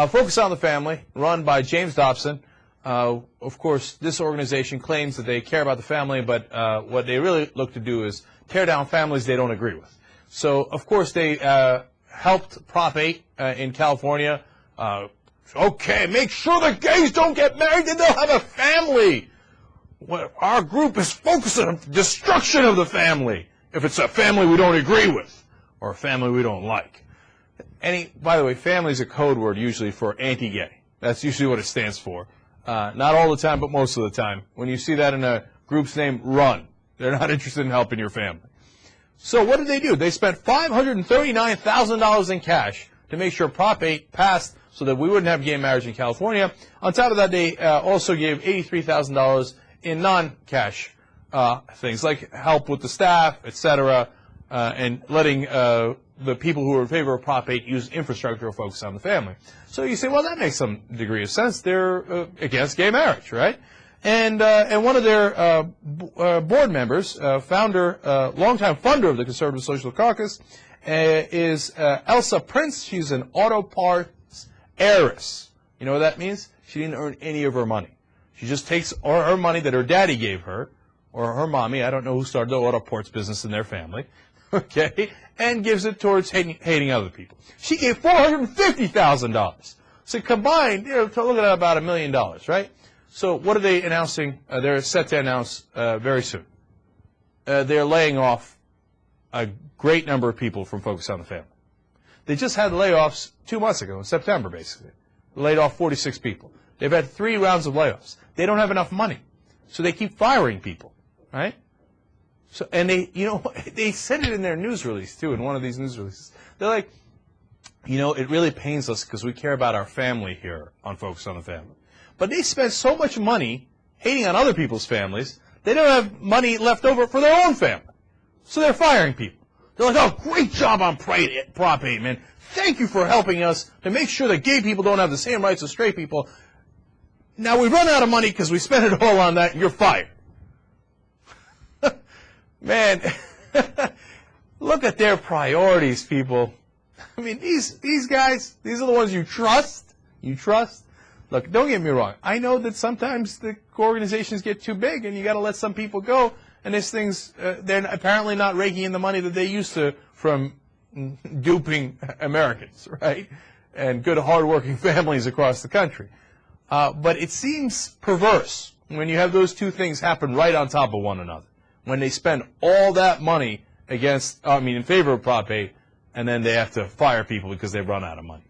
Focus on the Family, run by James Dobson. Of course, this organization claims that they care about the family, but what they really look to do is tear down families they don't agree with. So, of course, they helped Prop 8 in California. Okay, make sure the gays don't get married and they'll have a family. Our group is focused on destruction of the family if it's a family we don't agree with or a family we don't like. By the way, family is a code word usually for anti-gay. That's usually what it stands for. Not all the time, but most of the time. When you see that in a group's name, run. They're not interested in helping your family. So what did they do? They spent $539,000 in cash to make sure Prop 8 passed so that we wouldn't have gay marriage in California. On top of that, they also gave $83,000 in non-cash things like help with the staff, etc., and letting the people who are in favor of Prop 8 use infrastructure to focus on the family. So you say, well, that makes some degree of sense. They're against gay marriage, right? And one of their board members, longtime funder of the Conservative Social Caucus, is Elsa Prince. She's an auto parts heiress. You know what that means? She didn't earn any of her money. She just takes her money that her daddy gave her, or her mommy, I don't know who started the auto parts business in their family, okay, and gives it towards hating other people. She gave $450,000. So combined, look at about $1 million, right? So what are they announcing? They're set to announce very soon. They're laying off a great number of people from Focus on the Family. They just had layoffs 2 months ago, in September, basically. They laid off 46 people. They've had 3 rounds of layoffs. They don't have enough money, so they keep firing people, right? So, and they said it in their news release too. In one of these news releases, they're like, it really pains us because we care about our family here on Focus on the Family. But they spend so much money hating on other people's families, they don't have money left over for their own family. So they're firing people. They're like, oh, great job on Prop 8, man. Thank you for helping us to make sure that gay people don't have the same rights as straight people. Now we've run out of money because we spent it all on that, and you're fired. Man, look at their priorities, people. I mean, these guys, these are the ones you trust. You trust. Look, don't get me wrong. I know that sometimes the organizations get too big and you got to let some people go. And these things, they're apparently not raking in the money that they used to from duping Americans, right? And good, hardworking families across the country. But it seems perverse when you have those two things happen right on top of one another. When they spend all that money in favor of Prop 8, and then they have to fire people because they've run out of money.